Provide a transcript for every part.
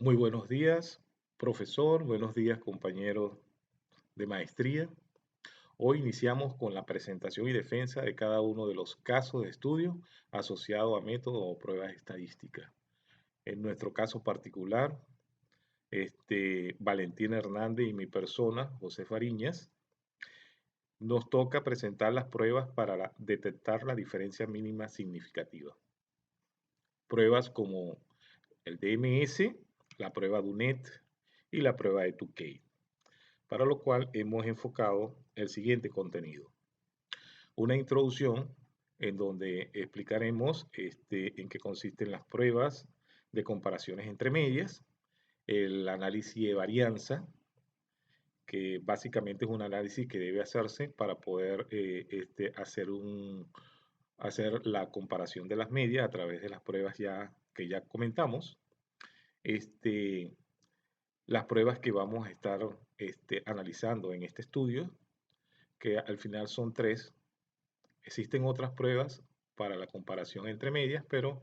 Muy buenos días, profesor. Buenos días, compañeros de maestría. Hoy iniciamos con la presentación y defensa de cada uno de los casos de estudio asociados a métodos o pruebas estadísticas. En nuestro caso particular, Valentín Hernández y mi persona, José Fariñas, nos toca presentar las pruebas para detectar la diferencia mínima significativa. Pruebas como el DMS, la prueba DUNET y la prueba de Tukey, para lo cual hemos enfocado el siguiente contenido. Una introducción en donde explicaremos en qué consisten las pruebas de comparaciones entre medias, el análisis de varianza, que básicamente es un análisis que debe hacerse para poder hacer la comparación de las medias a través de las pruebas que ya comentamos. Este, las pruebas que vamos a estar analizando en este estudio, que al final son tres. Existen otras pruebas para la comparación entre medias, pero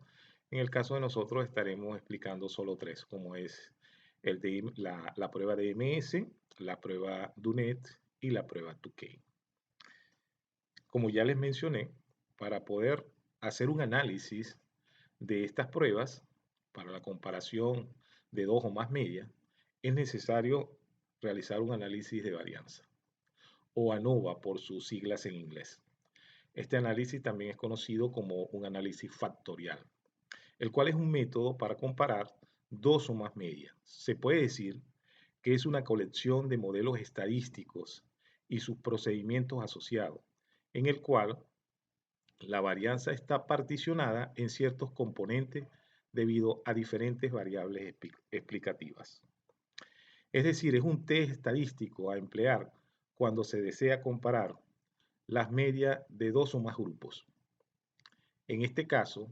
en el caso de nosotros estaremos explicando solo tres, como es la prueba de MS, la prueba DUNET y la prueba Tukey. Como ya les mencioné, para poder hacer un análisis de estas pruebas para la comparación de dos o más medias, es necesario realizar un análisis de varianza, o ANOVA por sus siglas en inglés. Este análisis también es conocido como un análisis factorial, el cual es un método para comparar dos o más medias. Se puede decir que es una colección de modelos estadísticos y sus procedimientos asociados, en el cual la varianza está particionada en ciertos componentes debido a diferentes variables explicativas. Es decir, es un test estadístico a emplear cuando se desea comparar las medias de dos o más grupos. En este caso,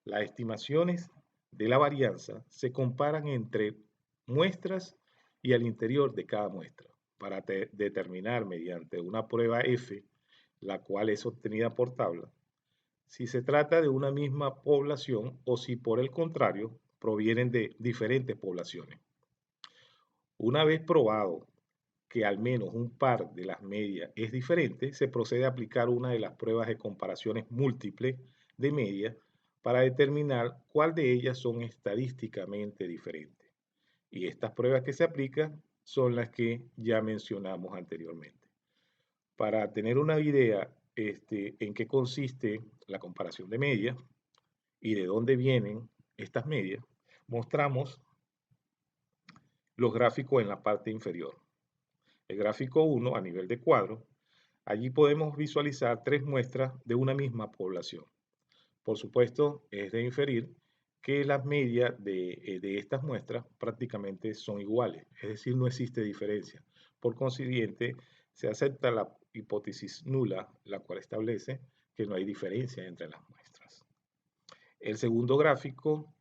las estimaciones de la varianza se comparan entre muestras y al interior de cada muestra para determinar mediante una prueba F, la cual es obtenida por tabla, si se trata de una misma población o si por el contrario provienen de diferentes poblaciones. Una vez probado que al menos un par de las medias es diferente, se procede a aplicar una de las pruebas de comparaciones múltiples de medias para determinar cuál de ellas son estadísticamente diferentes. Y estas pruebas que se aplican son las que ya mencionamos anteriormente. Para tener una idea en qué consiste la comparación de medias y de dónde vienen estas medias, mostramos los gráficos en la parte inferior. El gráfico 1 a nivel de cuadro, allí podemos visualizar tres muestras de una misma población. Por supuesto, es de inferir que las medias de estas muestras prácticamente son iguales, es decir, no existe diferencia. Por consiguiente, se acepta la hipótesis nula, la cual establece que no hay diferencia entre las muestras. El segundo gráfico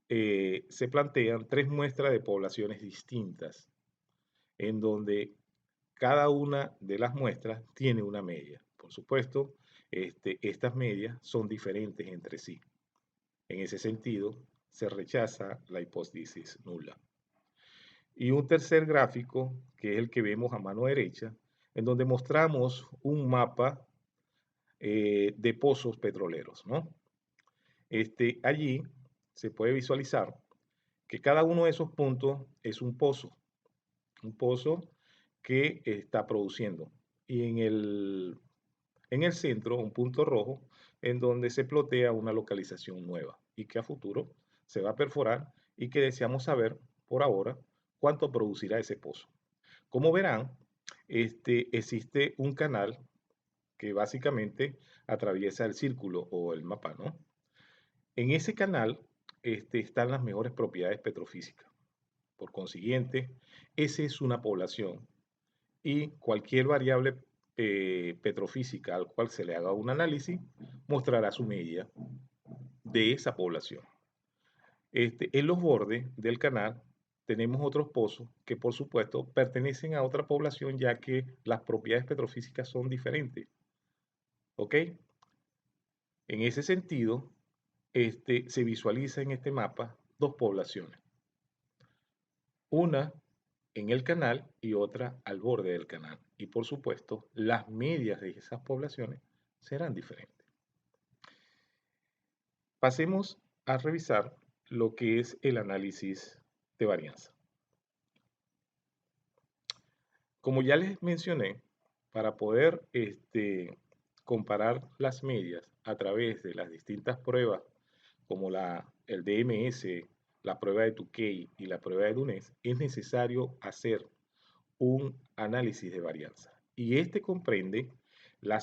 se plantean tres muestras de poblaciones distintas, en donde cada una de las muestras tiene una media. Por supuesto, estas medias son diferentes entre sí. En ese sentido, se rechaza la hipótesis nula. Y un tercer gráfico, que es el que vemos a mano derecha, en donde mostramos un mapa de pozos petroleros, ¿no? Allí se puede visualizar que cada uno de esos puntos es un pozo que está produciendo. Y en el centro, un punto rojo, en donde se plotea una localización nueva y que a futuro se va a perforar y que deseamos saber por ahora cuánto producirá ese pozo. Como verán, existe un canal que básicamente atraviesa el círculo o el mapa, ¿no? En ese canal están las mejores propiedades petrofísicas. Por consiguiente, esa es una población y cualquier variable petrofísica al cual se le haga un análisis mostrará su medida de esa población. En los bordes del canal tenemos otros pozos que por supuesto pertenecen a otra población ya que las propiedades petrofísicas son diferentes. ¿Ok? En ese sentido, se visualiza en este mapa dos poblaciones, una en el canal y otra al borde del canal. Y por supuesto, las medias de esas poblaciones serán diferentes. Pasemos a revisar lo que es el análisis de varianza. Como ya les mencioné, para poder comparar las medias a través de las distintas pruebas, como el DMS, la prueba de Tukey y la prueba de Dunez, es necesario hacer un análisis de varianza. Y este comprende la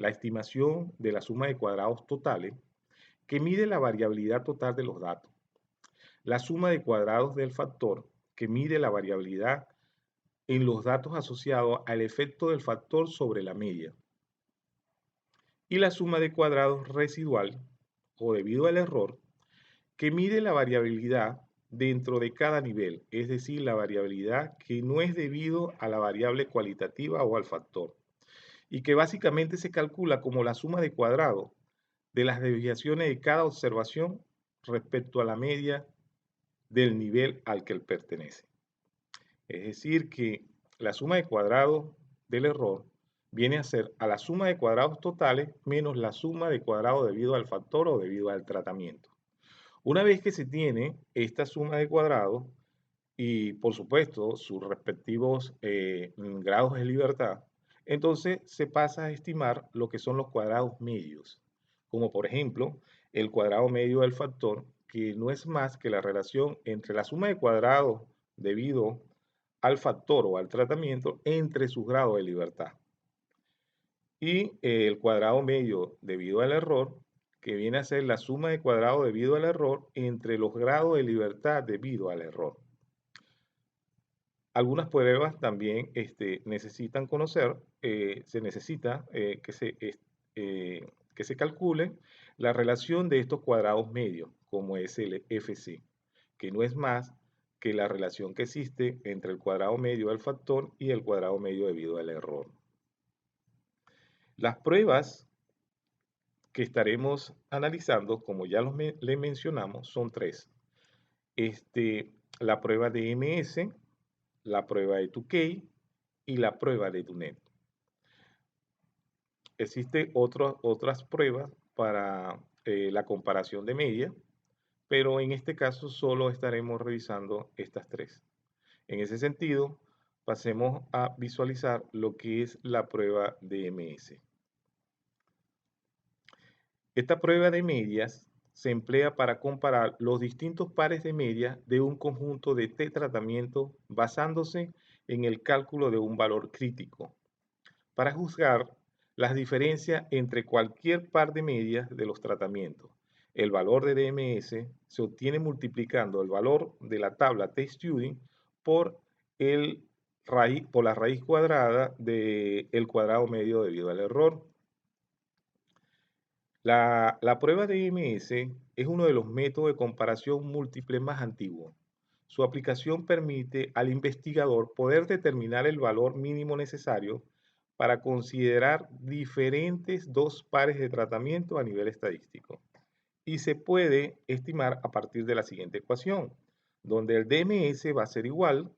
estimación de la suma de cuadrados totales que mide la variabilidad total de los datos, la suma de cuadrados del factor que mide la variabilidad en los datos asociados al efecto del factor sobre la media, y la suma de cuadrados residual o debido al error que mide la variabilidad dentro de cada nivel, es decir, la variabilidad que no es debido a la variable cualitativa o al factor, y que básicamente se calcula como la suma de cuadrados de las desviaciones de cada observación respecto a la media del nivel al que él pertenece. Es decir, que la suma de cuadrados del error viene a ser a la suma de cuadrados totales menos la suma de cuadrados debido al factor o debido al tratamiento. Una vez que se tiene esta suma de cuadrados y por supuesto sus respectivos grados de libertad, entonces se pasa a estimar lo que son los cuadrados medios, como por ejemplo el cuadrado medio del factor, que no es más que la relación entre la suma de cuadrados debido al factor o al tratamiento entre sus grados de libertad. Y el cuadrado medio debido al error, que viene a ser la suma de cuadrados debido al error entre los grados de libertad debido al error. Algunas pruebas también necesitan conocer, se necesita que se calcule la relación de estos cuadrados medios, como es el FC, que no es más que la relación que existe entre el cuadrado medio del factor y el cuadrado medio debido al error. Las pruebas que estaremos analizando, como ya le mencionamos, son tres. La prueba de MS, la prueba de Tukey y la prueba de Dunet. Existen otras pruebas para la comparación de media, pero en este caso solo estaremos revisando estas tres. En ese sentido, pasemos a visualizar lo que es la prueba de MS. Esta prueba de medias se emplea para comparar los distintos pares de medias de un conjunto de T tratamientos basándose en el cálculo de un valor crítico, para juzgar las diferencias entre cualquier par de medias de los tratamientos. El valor de DMS se obtiene multiplicando el valor de la tabla T-Student por, por la raíz cuadrada del cuadrado medio debido al error. La prueba de IMS es uno de los métodos de comparación múltiple más antiguos. Su aplicación permite al investigador poder determinar el valor mínimo necesario para considerar diferentes dos pares de tratamiento a nivel estadístico. Y se puede estimar a partir de la siguiente ecuación, donde el DMS va a ser igual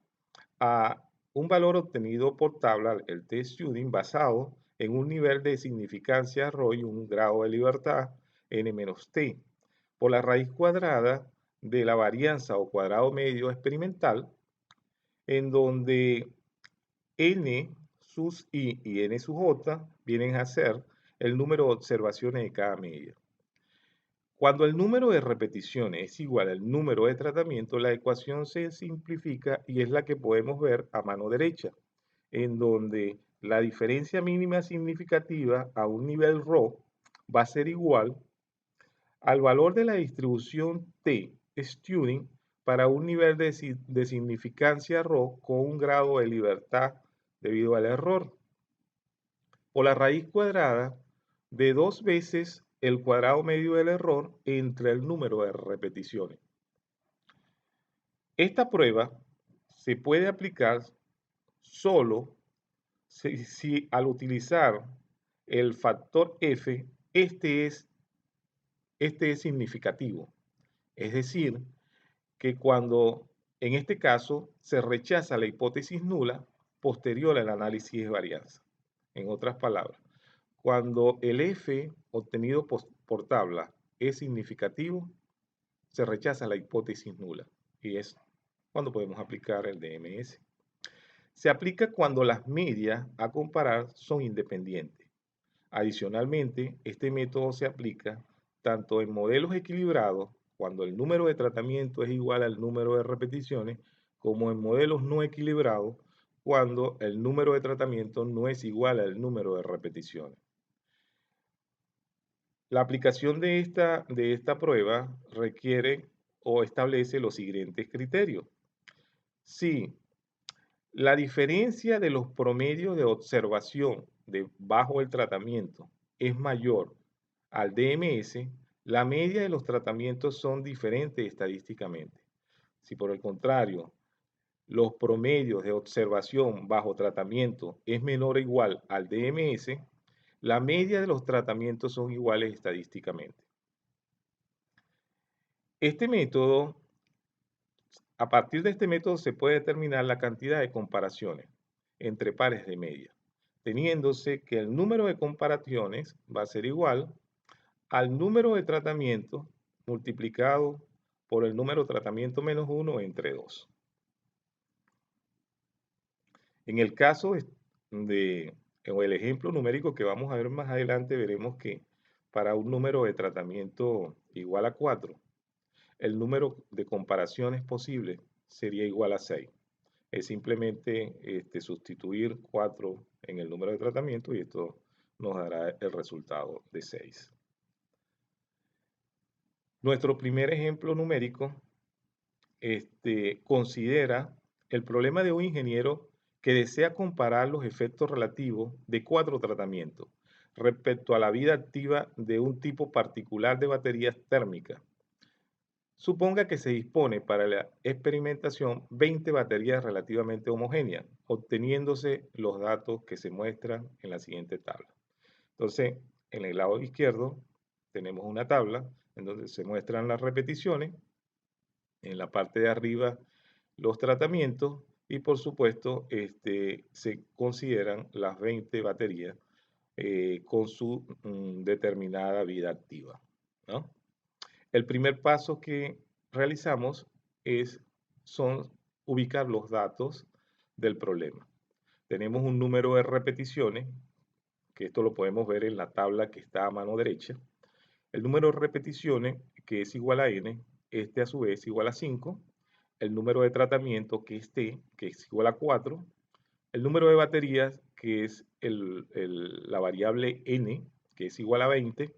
a un valor obtenido por tabla, el T-Student, basado en un nivel de significancia ρ y un grado de libertad n-t, por la raíz cuadrada de la varianza o cuadrado medio experimental, en donde n sus i y n sus j vienen a ser el número de observaciones de cada media. Cuando el número de repeticiones es igual al número de tratamientos, la ecuación se simplifica y es la que podemos ver a mano derecha, en donde la diferencia mínima significativa a un nivel ρ va a ser igual al valor de la distribución T Student para un nivel de significancia ρ con un grado de libertad debido al error, o la raíz cuadrada de 2 veces el cuadrado medio del error entre el número de repeticiones. Esta prueba se puede aplicar solo si al utilizar el factor F, este es significativo. Es decir, que cuando, en este caso, se rechaza la hipótesis nula posterior al análisis de varianza. En otras palabras, cuando el F obtenido por tabla es significativo, se rechaza la hipótesis nula y es cuando podemos aplicar el DMS. Se aplica cuando las medias a comparar son independientes. Adicionalmente, este método se aplica tanto en modelos equilibrados, cuando el número de tratamiento es igual al número de repeticiones, como en modelos no equilibrados, cuando el número de tratamiento no es igual al número de repeticiones. La aplicación de esta prueba requiere o establece los siguientes criterios. Si la diferencia de los promedios de observación bajo el tratamiento es mayor al DMS, la media de los tratamientos son diferentes estadísticamente. Si por el contrario, los promedios de observación bajo tratamiento es menor o igual al DMS, la media de los tratamientos son iguales estadísticamente. A partir de este método se puede determinar la cantidad de comparaciones entre pares de media, teniéndose que el número de comparaciones va a ser igual al número de tratamientos multiplicado por el número de tratamiento menos 1 entre 2. En el caso o el ejemplo numérico que vamos a ver más adelante, veremos que para un número de tratamiento igual a 4, el número de comparaciones posibles sería igual a 6. Es simplemente sustituir 4 en el número de tratamiento y esto nos dará el resultado de 6. Nuestro primer ejemplo numérico considera el problema de un ingeniero que desea comparar los efectos relativos de 4 tratamientos respecto a la vida activa de un tipo particular de baterías térmicas. Suponga que se dispone para la experimentación 20 baterías relativamente homogéneas, obteniéndose los datos que se muestran en la siguiente tabla. Entonces, en el lado izquierdo tenemos una tabla en donde se muestran las repeticiones, en la parte de arriba los tratamientos y por supuesto se consideran las 20 baterías con su determinada vida activa, ¿no? El primer paso que realizamos son ubicar los datos del problema. Tenemos un número de repeticiones, que esto lo podemos ver en la tabla que está a mano derecha. El número de repeticiones, que es igual a n, a su vez es igual a 5. El número de tratamiento, que es t, que es igual a 4. El número de baterías, que es la variable n, que es igual a 20.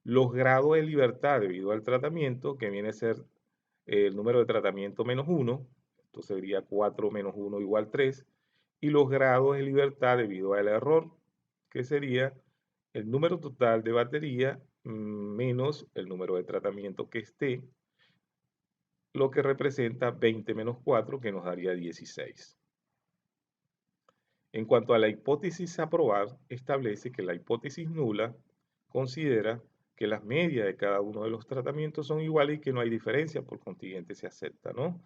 Los grados de libertad debido al tratamiento, que viene a ser el número de tratamiento menos 1, esto sería 4 menos 1 igual 3, y los grados de libertad debido al error, que sería el número total de batería menos el número de tratamiento que esté, lo que representa 20 menos 4, que nos daría 16. En cuanto a la hipótesis a probar, establece que la hipótesis nula considera que las medias de cada uno de los tratamientos son iguales y que no hay diferencia, por consiguiente se acepta, ¿no?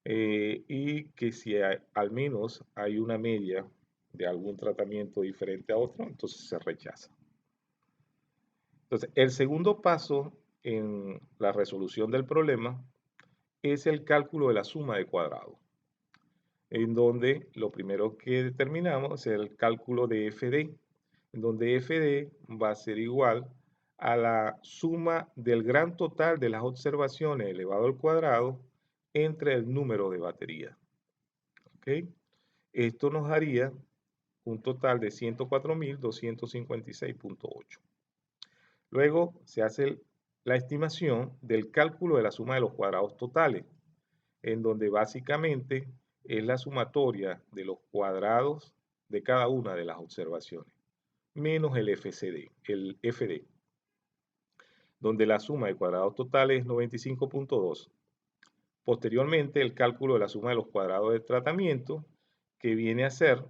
Y que si al menos hay una media de algún tratamiento diferente a otro, entonces se rechaza. Entonces, el segundo paso en la resolución del problema es el cálculo de la suma de cuadrados, en donde lo primero que determinamos es el cálculo de FD, en donde FD va a ser igual a la suma del gran total de las observaciones elevado al cuadrado entre el número de baterías. ¿Okay? Esto nos daría un total de 104.256.8. Luego se hace la estimación del cálculo de la suma de los cuadrados totales, en donde básicamente es la sumatoria de los cuadrados de cada una de las observaciones, menos el FD, donde la suma de cuadrados totales es 95.2. Posteriormente, el cálculo de la suma de los cuadrados de tratamiento, que viene a ser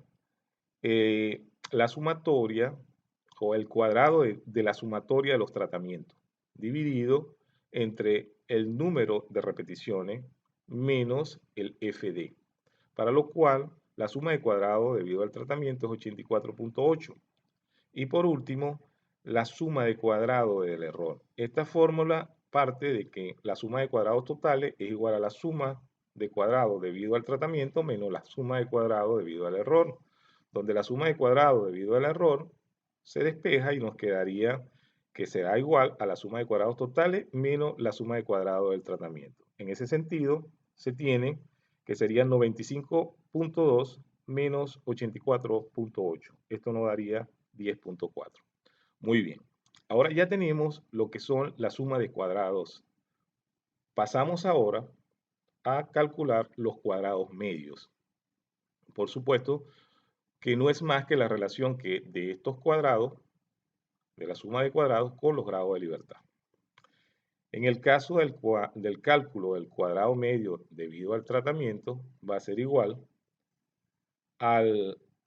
la sumatoria o el cuadrado de la sumatoria de los tratamientos, dividido entre el número de repeticiones menos el FD, para lo cual la suma de cuadrado debido al tratamiento es 84.8. Y por último, la suma de cuadrado del error. Esta fórmula parte de que la suma de cuadrados totales es igual a la suma de cuadrados debido al tratamiento menos la suma de cuadrados debido al error, donde la suma de cuadrados debido al error se despeja y nos quedaría que será igual a la suma de cuadrados totales menos la suma de cuadrados del tratamiento. En ese sentido, se tiene que serían 95.2 menos 84.8. Esto nos daría 10.4. Muy bien. Ahora ya tenemos lo que son la suma de cuadrados. Pasamos ahora a calcular los cuadrados medios. Por supuesto que no es más que la relación que de estos cuadrados, de la suma de cuadrados con los grados de libertad. En el caso del cálculo del cuadrado medio debido al tratamiento, va a ser igual a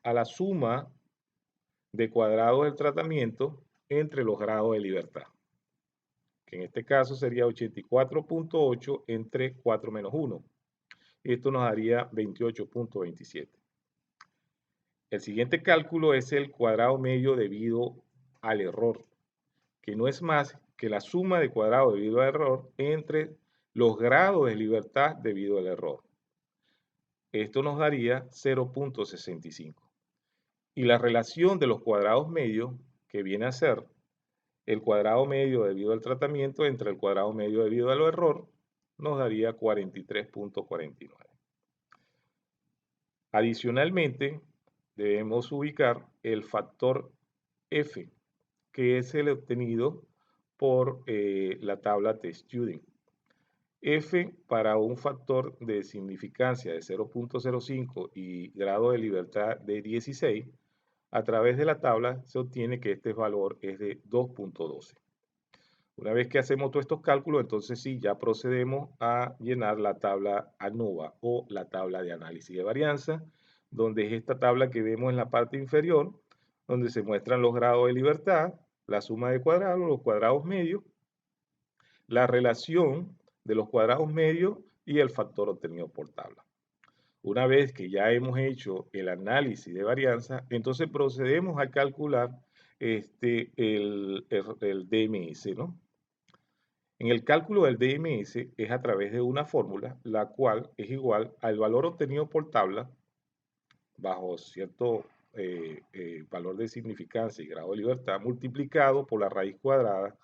la suma de cuadrados del tratamiento entre los grados de libertad, que en este caso sería 84.8 entre 4 menos 1. Esto nos daría 28.27. El siguiente cálculo es el cuadrado medio debido al error, que no es más que la suma de cuadrados debido al error entre los grados de libertad debido al error. Esto nos daría 0.65. Y la relación de los cuadrados medios, que viene a ser el cuadrado medio debido al tratamiento entre el cuadrado medio debido al error, nos daría 43.49. Adicionalmente, debemos ubicar el factor F, que es el obtenido por la tabla TestStudent. F para un factor de significancia de 0.05 y grado de libertad de 16, a través de la tabla se obtiene que este valor es de 2.12. Una vez que hacemos todos estos cálculos, entonces sí, ya procedemos a llenar la tabla ANOVA o la tabla de análisis de varianza, donde es esta tabla que vemos en la parte inferior, donde se muestran los grados de libertad, la suma de cuadrados, los cuadrados medios, la relación de los cuadrados medios y el factor obtenido por tabla. Una vez que ya hemos hecho el análisis de varianza, entonces procedemos a calcular el DMS, ¿no? En el cálculo del DMS es a través de una fórmula, la cual es igual al valor obtenido por tabla bajo cierto valor de significancia y grado de libertad multiplicado por la raíz cuadrada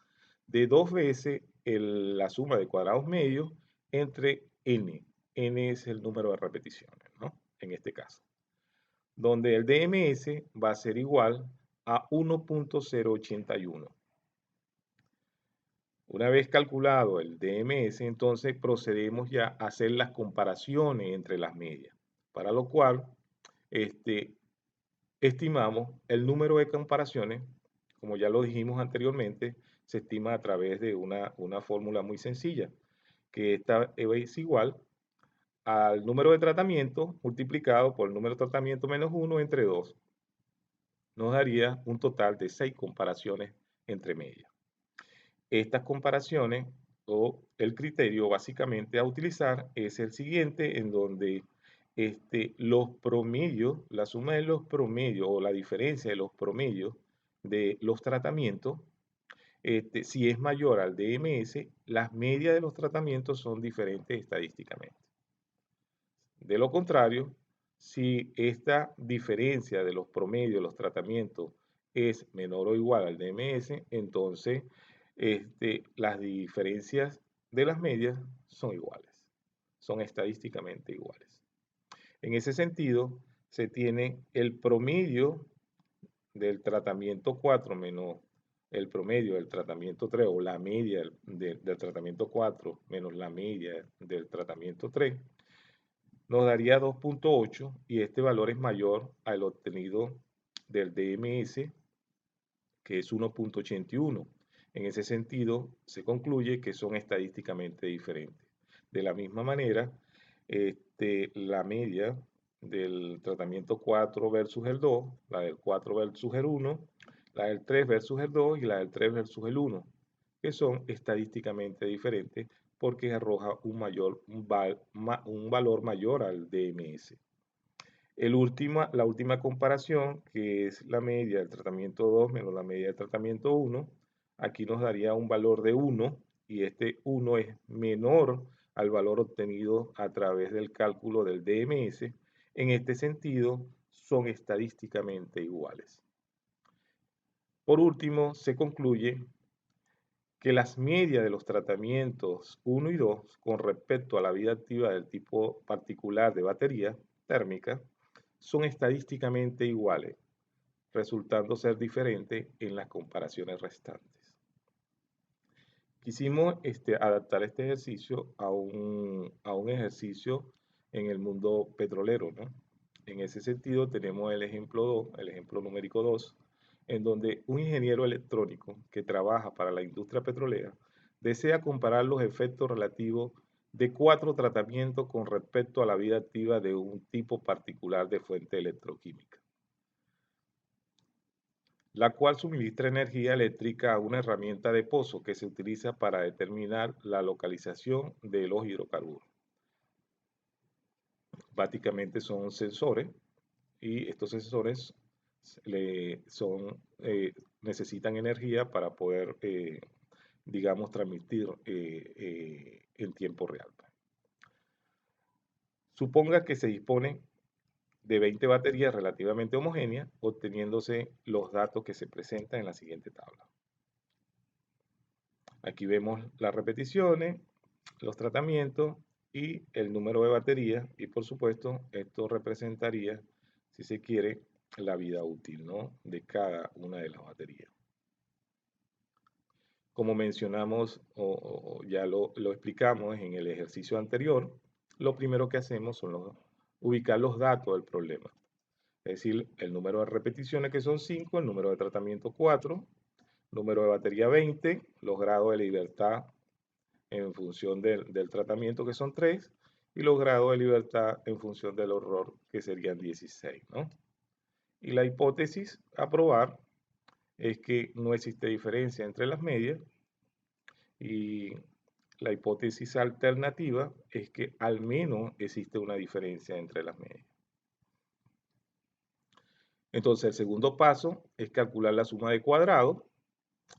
de 2 veces la suma de cuadrados medios entre n. N es el número de repeticiones, ¿no? En este caso. Donde el DMS va a ser igual a 1.081. Una vez calculado el DMS, entonces procedemos ya a hacer las comparaciones entre las medias, para lo cual estimamos el número de comparaciones, como ya lo dijimos anteriormente, se estima a través de una fórmula muy sencilla, que esta es igual al número de tratamientos multiplicado por el número de tratamiento menos 1 entre 2. Nos daría un total de 6 comparaciones entre medias. Estas comparaciones o el criterio básicamente a utilizar es el siguiente, en donde los promedios, la suma de los promedios o la diferencia de los promedios de los tratamientos, si es mayor al DMS, las medias de los tratamientos son diferentes estadísticamente. De lo contrario, si esta diferencia de los promedios de los tratamientos es menor o igual al DMS, entonces las diferencias de las medias son iguales, son estadísticamente iguales. En ese sentido, se tiene el promedio del tratamiento 4 menos el promedio del tratamiento 3 o la media del tratamiento 4 menos la media del tratamiento 3, nos daría 2.8 y este valor es mayor al obtenido del DMS, que es 1.81. En ese sentido, se concluye que son estadísticamente diferentes. De la misma manera, la media del tratamiento 4 versus el 2, la del 4 versus el 1, la del 3 versus el 2 y la del 3 versus el 1. que son estadísticamente diferentes porque arroja un valor mayor al DMS. La última comparación, que es la media del tratamiento 2 menos la media del tratamiento 1, aquí nos daría un valor de 1 y este 1 es menor al valor obtenido a través del cálculo del DMS. En este sentido, son estadísticamente iguales. Por último, se concluye que las medias de los tratamientos 1 y 2 con respecto a la vida activa del tipo particular de batería térmica son estadísticamente iguales, resultando ser diferentes en las comparaciones restantes. Quisimos adaptar este ejercicio a un ejercicio en el mundo petrolero, ¿no? En ese sentido tenemos el ejemplo 2, el ejemplo numérico 2, en donde un ingeniero electrónico que trabaja para la industria petrolera desea comparar los efectos relativos de 4 tratamientos con respecto a la vida activa de un tipo particular de fuente electroquímica, la cual suministra energía eléctrica a una herramienta de pozo que se utiliza para determinar la localización de los hidrocarburos. Básicamente son sensores y estos sensores necesitan energía para poder, digamos, transmitir en tiempo real. Suponga que se dispone de 20 baterías relativamente homogéneas, obteniéndose los datos que se presentan en la siguiente tabla. Aquí vemos las repeticiones, los tratamientos y el número de baterías, y por supuesto esto representaría, si se quiere, la vida útil, ¿no?, de cada una de las baterías. Como mencionamos o ya lo explicamos en el ejercicio anterior, lo primero que hacemos son ubicar los datos del problema. Es decir, el número de repeticiones, que son 5, el número de tratamiento 4, número de batería 20, los grados de libertad en función del tratamiento, que son 3, y los grados de libertad en función del error, que serían 16, ¿no? Y la hipótesis a probar es que no existe diferencia entre las medias, y la hipótesis alternativa es que al menos existe una diferencia entre las medias. Entonces, el segundo paso es calcular la suma de cuadrados,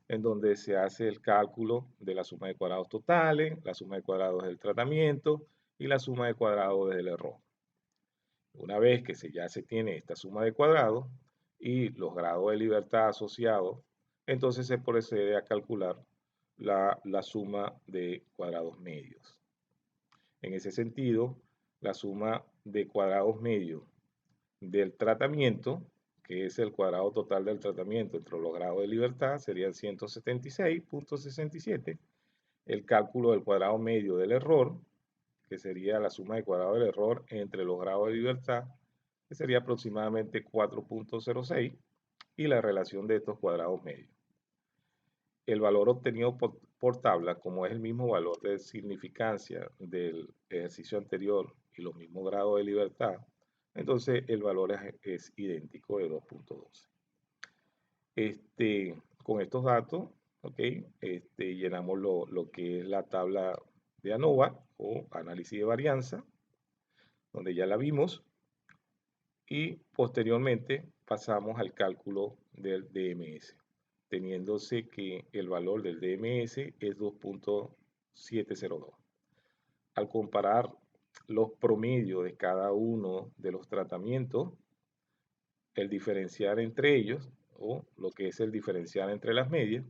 en donde se hace el cálculo de la suma de cuadrados totales, la suma de cuadrados del tratamiento y la suma de cuadrados del error. Una vez que ya se tiene esta suma de cuadrados y los grados de libertad asociados, entonces se procede a calcular la suma de cuadrados medios. En ese sentido, la suma de cuadrados medios del tratamiento, que es el cuadrado total del tratamiento entre los grados de libertad, serían 176.67. El cálculo del cuadrado medio del error, que sería la suma de cuadrado del error entre los grados de libertad, que sería aproximadamente 4.06, y la relación de estos cuadrados medios. El valor obtenido por tabla, como es el mismo valor de significancia del ejercicio anterior y los mismos grados de libertad, entonces el valor es idéntico de 2.12. Con estos datos, llenamos lo que es la tabla de ANOVA o análisis de varianza, donde ya la vimos, y posteriormente pasamos al cálculo del DMS, teniéndose que el valor del DMS es 2.702. Al comparar los promedios de cada uno de los tratamientos, el diferencial entre ellos, o lo que es el diferencial entre las medias,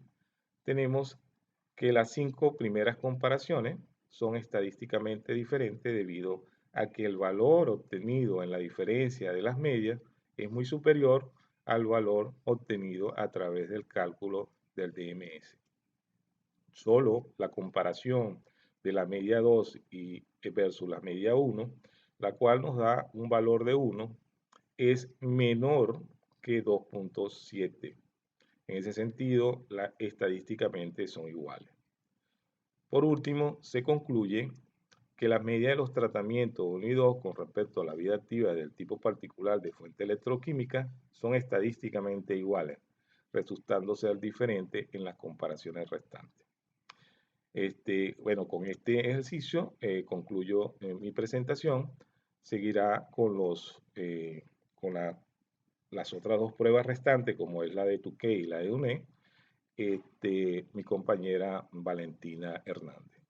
tenemos que las 5 primeras comparaciones son estadísticamente diferentes debido a que el valor obtenido en la diferencia de las medias es muy superior al valor obtenido a través del cálculo del DMS. Solo la comparación de la media 2 versus la media 1, la cual nos da un valor de 1, es menor que 2.7. En ese sentido, estadísticamente son iguales. Por último, se concluye que las medias de los tratamientos 1 y 2 con respecto a la vida activa del tipo particular de fuente electroquímica son estadísticamente iguales, resultando ser diferentes en las comparaciones restantes. Bueno, con este ejercicio concluyo mi presentación. Seguirá con con las otras dos pruebas restantes, como es la de Tuque y la de UNE, mi compañera Valentina Hernández.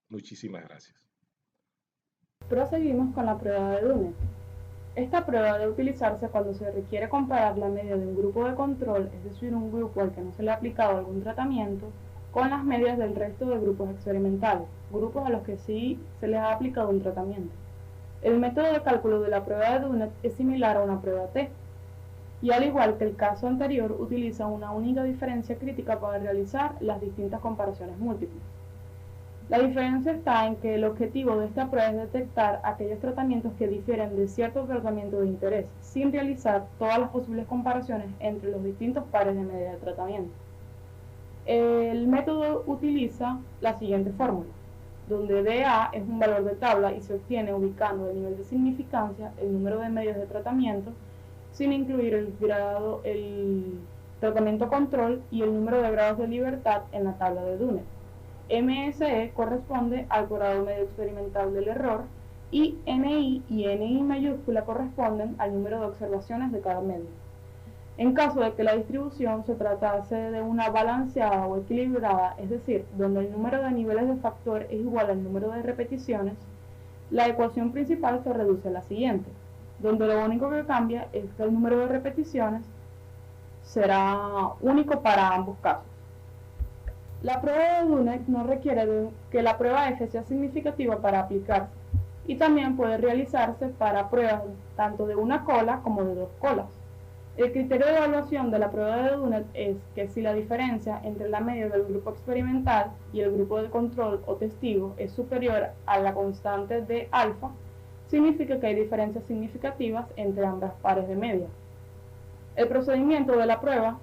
Muchísimas gracias. Proseguimos con la prueba de Dunet. Esta prueba debe utilizarse cuando se requiere comparar la media de un grupo de control, es decir, un grupo al que no se le ha aplicado algún tratamiento, con las medias del resto de grupos experimentales, grupos a los que sí se les ha aplicado un tratamiento. El método de cálculo de la prueba de Dunet es similar a una prueba T, y al igual que el caso anterior, utiliza una única diferencia crítica para realizar las distintas comparaciones múltiples. La diferencia está en que el objetivo de esta prueba es detectar aquellos tratamientos que difieren de cierto tratamiento de interés, sin realizar todas las posibles comparaciones entre los distintos pares de medidas de tratamiento. El método utiliza la siguiente fórmula, donde DA es un valor de tabla y se obtiene ubicando el nivel de significancia, el número de medios de tratamiento, sin incluir el tratamiento control y el número de grados de libertad en la tabla de Dunet. MSE corresponde al grado medio experimental del error y NI y NI mayúscula corresponden al número de observaciones de cada medio. En caso de que la distribución se tratase de una balanceada o equilibrada, es decir, donde el número de niveles de factor es igual al número de repeticiones, la ecuación principal se reduce a la siguiente, donde lo único que cambia es que el número de repeticiones será único para ambos casos. La prueba de Dunet no requiere que la prueba F sea significativa para aplicarse y también puede realizarse para pruebas tanto de una cola como de dos colas. El criterio de evaluación de la prueba de Dunet es que si la diferencia entre la media del grupo experimental y el grupo de control o testigo es superior a la constante de alfa, significa que hay diferencias significativas entre ambas pares de media. El procedimiento de la prueba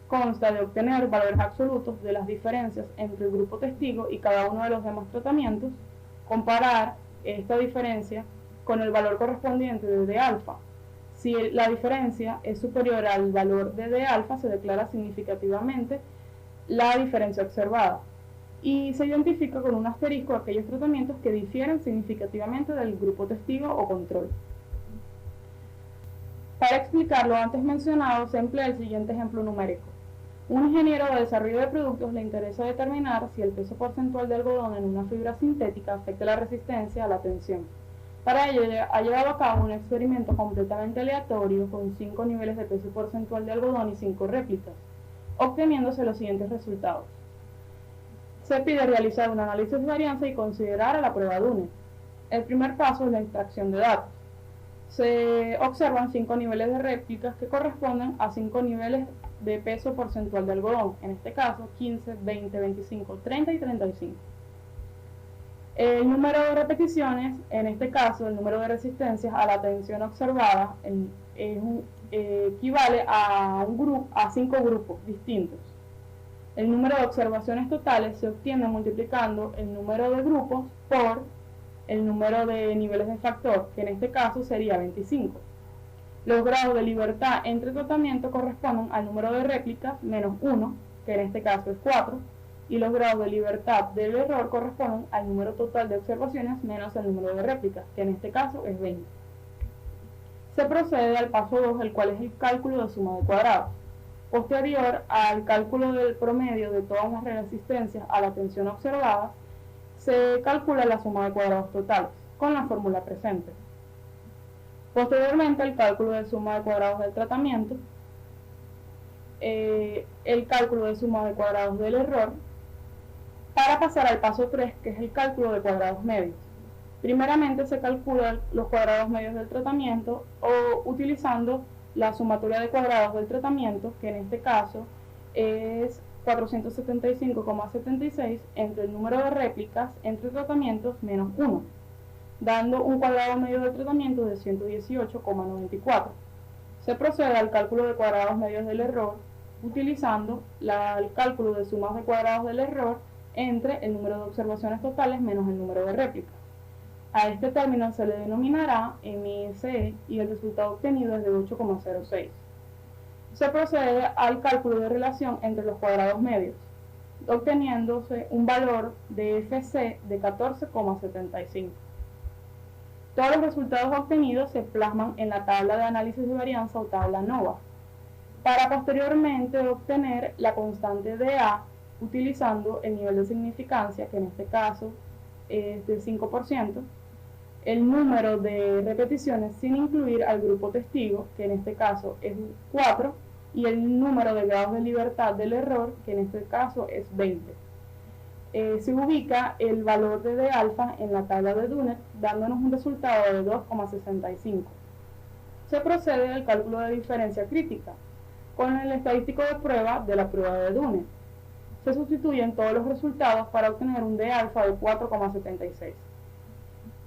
consta de obtener valores absolutos de las diferencias entre el grupo testigo y cada uno de los demás tratamientos, comparar esta diferencia con el valor correspondiente de D alfa. Si la diferencia es superior al valor de D alfa, se declara significativamente la diferencia observada y se identifica con un asterisco aquellos tratamientos que difieren significativamente del grupo testigo o control. Para explicar lo antes mencionado, se emplea el siguiente ejemplo numérico. Un ingeniero de desarrollo de productos le interesa determinar si el peso porcentual de algodón en una fibra sintética afecta la resistencia a la tensión. Para ello, ha llevado a cabo un experimento completamente aleatorio con 5 niveles de peso porcentual de algodón y 5 réplicas, obteniéndose los siguientes resultados. Se pide realizar un análisis de varianza y considerar a la prueba Dunet. El primer paso es la extracción de datos. Se observan 5 niveles de réplicas que corresponden a 5 niveles de peso porcentual de algodón, en este caso 15, 20, 25, 30 y 35. El número de repeticiones, en este caso el número de resistencias a la tensión observada, equivale a 5 grupos distintos. El número de observaciones totales se obtiene multiplicando el número de grupos por el número de niveles de factor, que en este caso sería 25. Los grados de libertad entre tratamientos corresponden al número de réplicas menos 1, que en este caso es 4, y los grados de libertad del error corresponden al número total de observaciones menos el número de réplicas, que en este caso es 20. Se procede al paso 2, el cual es el cálculo de suma de cuadrados. Posterior al cálculo del promedio de todas las resistencias a la tensión observada, se calcula la suma de cuadrados totales, con la fórmula presente. Posteriormente, el cálculo de suma de cuadrados del tratamiento, el cálculo de suma de cuadrados del error, para pasar al paso 3, que es el cálculo de cuadrados medios. Primeramente se calculan los cuadrados medios del tratamiento o utilizando la sumatoria de cuadrados del tratamiento, que en este caso es 475,76 entre el número de réplicas entre tratamientos menos 1, dando un cuadrado medio del tratamiento de 118,94. Se procede al cálculo de cuadrados medios del error utilizando el cálculo de sumas de cuadrados del error entre el número de observaciones totales menos el número de réplicas. A este término se le denominará MSE y el resultado obtenido es de 8,06. Se procede al cálculo de relación entre los cuadrados medios. obteniéndose un valor de FC de 14,75. Todos los resultados obtenidos se plasman en la tabla de análisis de varianza o tabla NOVA, para posteriormente obtener la constante de A utilizando el nivel de significancia, que en este caso es de 5%, el número de repeticiones sin incluir al grupo testigo, que en este caso es 4, y el número de grados de libertad del error, que en este caso es 20. Se ubica el valor de D alfa en la tabla de Dunet, dándonos un resultado de 2,65. Se procede al cálculo de diferencia crítica, con el estadístico de prueba de la prueba de Dunet. Se sustituyen todos los resultados para obtener un D alfa de 4,76.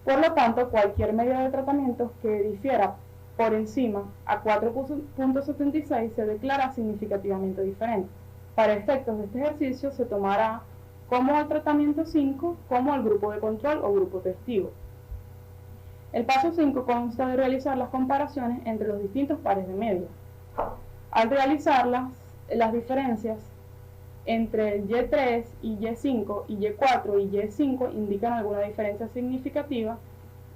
Por lo tanto, cualquier medida de tratamiento que difiera por encima a 4,76 se declara significativamente diferente. Para efectos de este ejercicio se tomará como el tratamiento 5 como el grupo de control o grupo testigo. El paso 5 consta de realizar las comparaciones entre los distintos pares de medias. Al realizarlas, las diferencias entre Y3 y Y5 y Y4 y Y5 indican alguna diferencia significativa,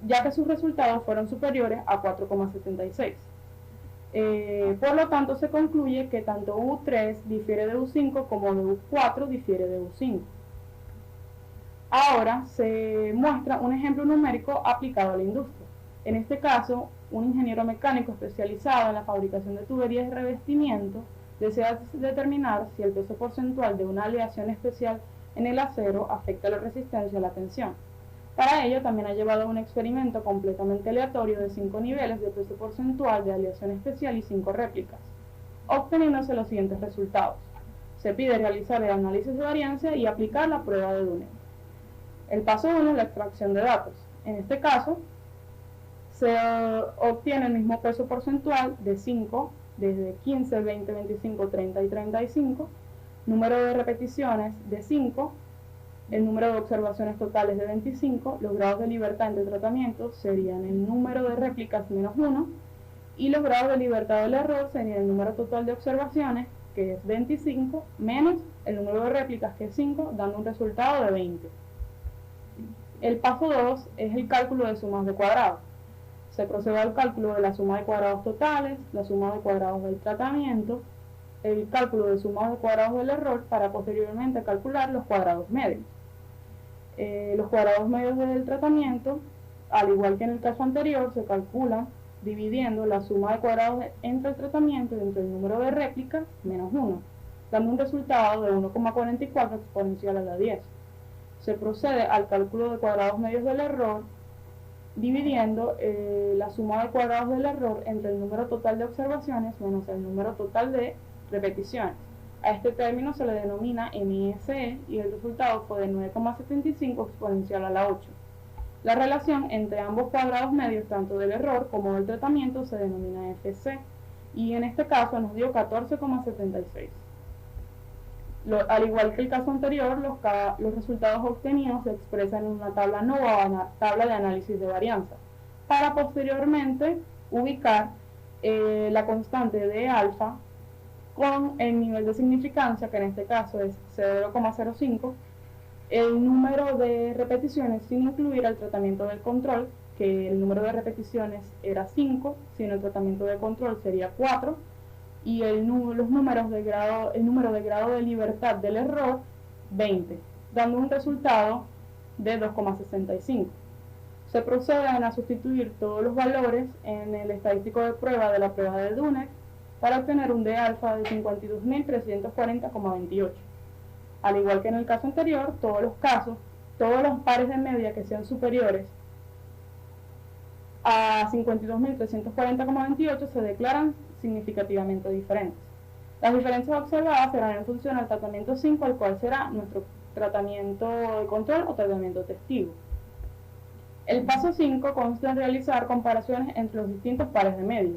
ya que sus resultados fueron superiores a 4,76. Por lo tanto, se concluye que tanto U3 difiere de U5 como de U4 difiere de U5. Ahora se muestra un ejemplo numérico aplicado a la industria. En este caso, un ingeniero mecánico especializado en la fabricación de tuberías y revestimiento desea determinar si el peso porcentual de una aleación especial en el acero afecta la resistencia a la tensión. Para ello, también ha llevado un experimento completamente aleatorio de 5 niveles de peso porcentual de aleación especial y 5 réplicas, obteniéndose los siguientes resultados. Se pide realizar el análisis de varianza y aplicar la prueba de Dunet. El paso 1 es la extracción de datos. En este caso, se obtiene el mismo peso porcentual de 5, desde 15, 20, 25, 30 y 35, número de repeticiones de 5, el número de observaciones totales de 25, los grados de libertad entre tratamientos serían el número de réplicas menos 1, y los grados de libertad del error serían el número total de observaciones, que es 25, menos el número de réplicas, que es 5, dando un resultado de 20. El paso 2 es el cálculo de sumas de cuadrados. Se procede al cálculo de la suma de cuadrados totales, la suma de cuadrados del tratamiento, el cálculo de sumas de cuadrados del error, para posteriormente calcular los cuadrados medios. Los cuadrados medios del tratamiento, al igual que en el caso anterior, se calculan dividiendo la suma de cuadrados entre el tratamiento y entre el número de réplicas menos 1, dando un resultado de 1,44 exponencial a la 10. Se procede al cálculo de cuadrados medios del error, dividiendo la suma de cuadrados del error entre el número total de observaciones menos el número total de repeticiones. A este término se le denomina MSE y el resultado fue de 9,75 exponencial a la 8. La relación entre ambos cuadrados medios, tanto del error como del tratamiento, se denomina FC y en este caso nos dio 14,76. Al igual que el caso anterior, los resultados obtenidos se expresan en una tabla NOVA o tabla de análisis de varianza, para posteriormente ubicar la constante de alfa con el nivel de significancia, que en este caso es 0,05, el número de repeticiones sin incluir el tratamiento del control, que el número de repeticiones era 5, sin el tratamiento de control sería 4, y el número de grado de libertad del error 20, dando un resultado de 2,65. Se proceden a sustituir todos los valores en el estadístico de prueba de la prueba de Dunet para obtener un D alfa de 52.340,28. Al igual que en el caso anterior, todos los pares de media que sean superiores a 52.340,28 se declaran significativamente diferentes. Las diferencias observadas serán en función al tratamiento 5, el cual será nuestro tratamiento de control o tratamiento testigo. El paso 5 consta en realizar comparaciones entre los distintos pares de media.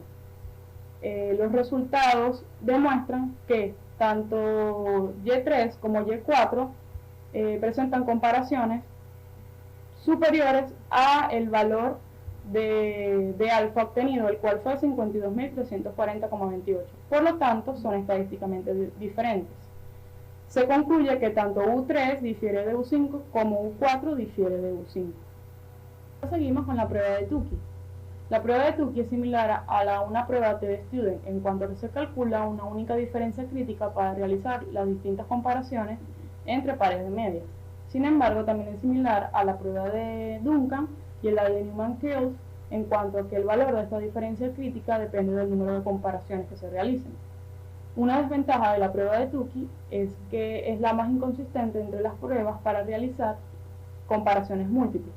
Los resultados demuestran que tanto Y3 como Y4 presentan comparaciones superiores a el valor de alfa obtenido, el cual fue 52.340,28. Por lo tanto, son estadísticamente diferentes. Se concluye que tanto U3 difiere de U5 como U4 difiere de U5. Seguimos con la prueba de Tukey. La prueba de Tukey es similar a una prueba TD-Student en cuanto a que se calcula una única diferencia crítica para realizar las distintas comparaciones entre pares de medias. Sin embargo, también es similar a la prueba de Duncan y la de Newman-Kills en cuanto a que el valor de esta diferencia crítica depende del número de comparaciones que se realicen. Una desventaja de la prueba de Tukey es que es la más inconsistente entre las pruebas para realizar comparaciones múltiples.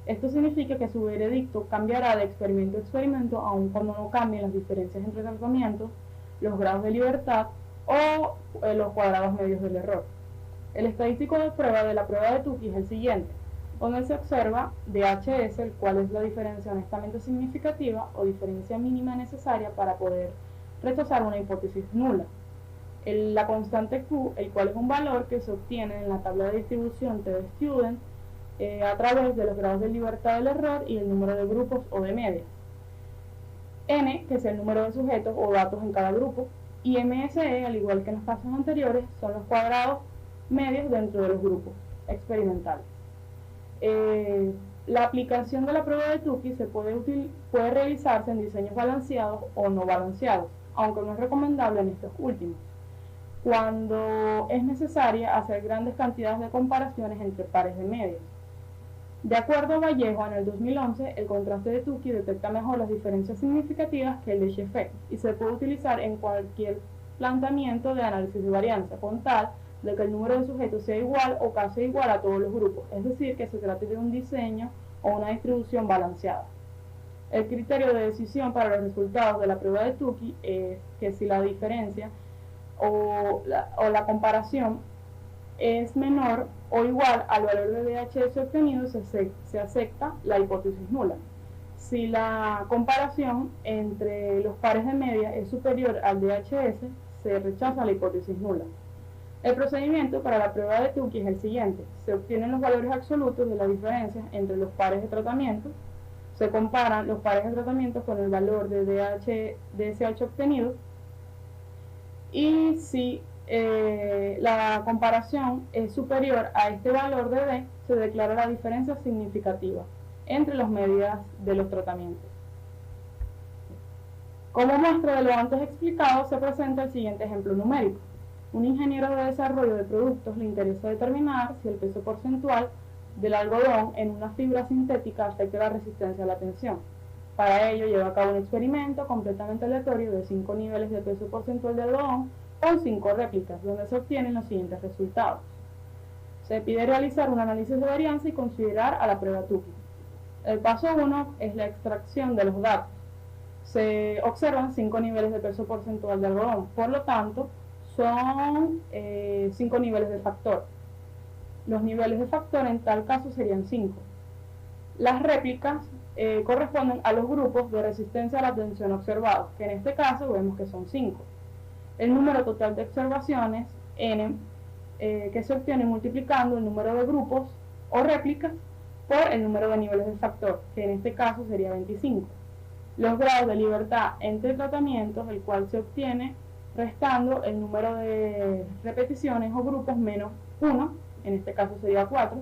Esto significa que su veredicto cambiará de experimento a experimento aun cuando no cambien las diferencias entre tratamientos, los grados de libertad o los cuadrados medios del error. El estadístico de prueba de la prueba de Tukey es el siguiente, donde se observa DHS, el cual es la diferencia honestamente significativa o diferencia mínima necesaria para poder rechazar una hipótesis nula. La constante Q, el cual es un valor que se obtiene en la tabla de distribución TD-Student a través de los grados de libertad del error y el número de grupos o de medias. N, que es el número de sujetos o datos en cada grupo, y MSE, al igual que en los casos anteriores, son los cuadrados medios dentro de los grupos experimentales. La aplicación de la prueba de Tukey puede realizarse en diseños balanceados o no balanceados, aunque no es recomendable en estos últimos, cuando es necesaria hacer grandes cantidades de comparaciones entre pares de medios. De acuerdo a Vallejo, en el 2011, el contraste de Tukey detecta mejor las diferencias significativas que el de Sheffield y se puede utilizar en cualquier planteamiento de análisis de varianza, con tal de que el número de sujetos sea igual o casi igual a todos los grupos, es decir, que se trate de un diseño o una distribución balanceada. El criterio de decisión para los resultados de la prueba de Tukey es que si la diferencia o la comparación es menor o igual al valor de DHS obtenido, se acepta la hipótesis nula. Si la comparación entre los pares de media es superior al DHS, se rechaza la hipótesis nula. El procedimiento para la prueba de Tukey es el siguiente. Se obtienen los valores absolutos de la diferencia entre los pares de tratamiento, se comparan los pares de tratamiento con el valor de DSH obtenido, y si la comparación es superior a este valor de D, se declara la diferencia significativa entre las medidas de los tratamientos. Como muestra de lo antes explicado, se presenta el siguiente ejemplo numérico. Un ingeniero de desarrollo de productos le interesa determinar si el peso porcentual del algodón en una fibra sintética afecta la resistencia a la tensión. Para ello lleva a cabo un experimento completamente aleatorio de 5 niveles de peso porcentual de algodón con 5 réplicas, donde se obtienen los siguientes resultados. Se pide realizar un análisis de varianza y considerar a la prueba Tukey. El paso 1 es la extracción de los datos. Se observan 5 niveles de peso porcentual de algodón, por lo tanto, son 5 niveles de factor. Los niveles de factor en tal caso serían 5. Las réplicas corresponden a los grupos de resistencia a la tensión observados, que en este caso vemos que son 5. El número total de observaciones, n, que se obtiene multiplicando el número de grupos o réplicas por el número de niveles de factor, que en este caso sería 25. Los grados de libertad entre tratamientos, el cual se obtiene restando el número de repeticiones o grupos menos 1, en este caso sería 4,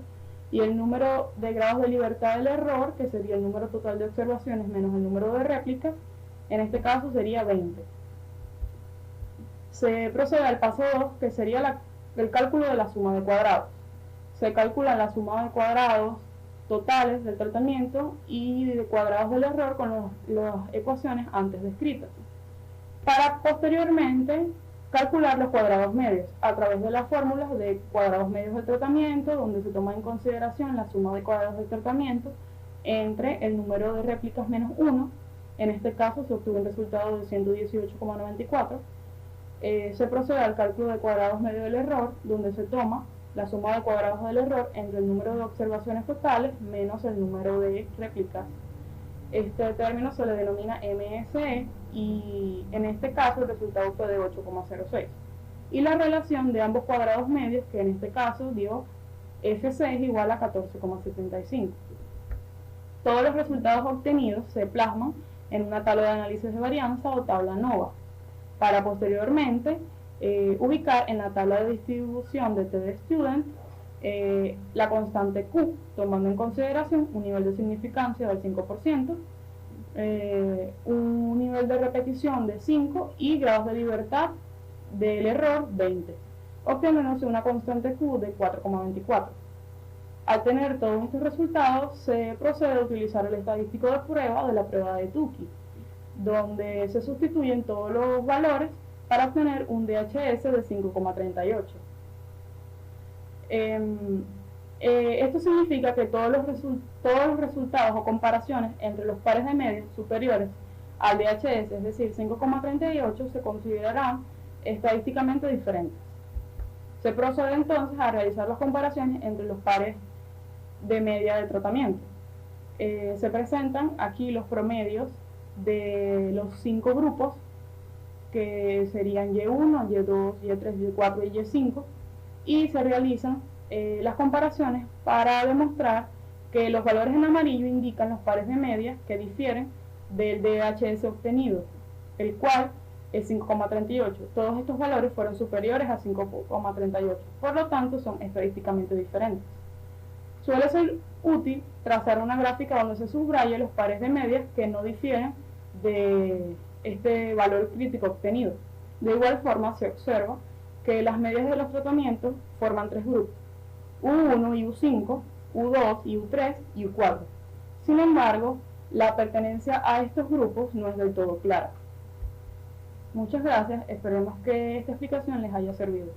y el número de grados de libertad del error, que sería el número total de observaciones menos el número de réplicas, en este caso sería 20. Se procede al paso 2, que sería el cálculo de la suma de cuadrados. Se calcula la suma de cuadrados totales del tratamiento y de cuadrados del error con las ecuaciones antes descritas, para posteriormente calcular los cuadrados medios a través de las fórmulas de cuadrados medios del tratamiento, donde se toma en consideración la suma de cuadrados del tratamiento entre el número de réplicas menos 1, en este caso se obtuvo un resultado de 118,94. Se procede al cálculo de cuadrados medios del error, donde se toma la suma de cuadrados del error entre el número de observaciones totales menos el número de réplicas. Este término se le denomina MSE y en este caso el resultado fue de 8,06. Y la relación de ambos cuadrados medios, que en este caso dio FC es igual a 14,75. Todos los resultados obtenidos se plasman en una tabla de análisis de varianza o tabla NOVA, para posteriormente ubicar en la tabla de distribución de TD Student la constante Q, tomando en consideración un nivel de significancia del 5%, un nivel de repetición de 5 y grados de libertad del error 20, obteniéndose una constante Q de 4,24. Al tener todos estos resultados, se procede a utilizar el estadístico de prueba de la prueba de Tukey, donde se sustituyen todos los valores para obtener un DHS de 5,38. Esto significa que todos los resultados o comparaciones entre los pares de medios superiores al DHS, es decir, 5,38, se considerarán estadísticamente diferentes. Se procede entonces a realizar las comparaciones entre los pares de media de tratamiento. Se presentan aquí los promedios de los 5 grupos, que serían Y1, Y2, Y3, Y4 y Y5, y se realizan las comparaciones para demostrar que los valores en amarillo indican los pares de media que difieren del DHS obtenido, el cual es 5,38. Todos estos valores fueron superiores a 5,38, por lo tanto son estadísticamente diferentes. Suele ser útil trazar una gráfica donde se subraye los pares de medias que no difieren de este valor crítico obtenido. De igual forma se observa que las medias de los tratamientos forman 3 grupos: U1 y U5, U2 y U3 y U4. Sin embargo, la pertenencia a estos grupos no es del todo clara. Muchas gracias, esperemos que esta explicación les haya servido.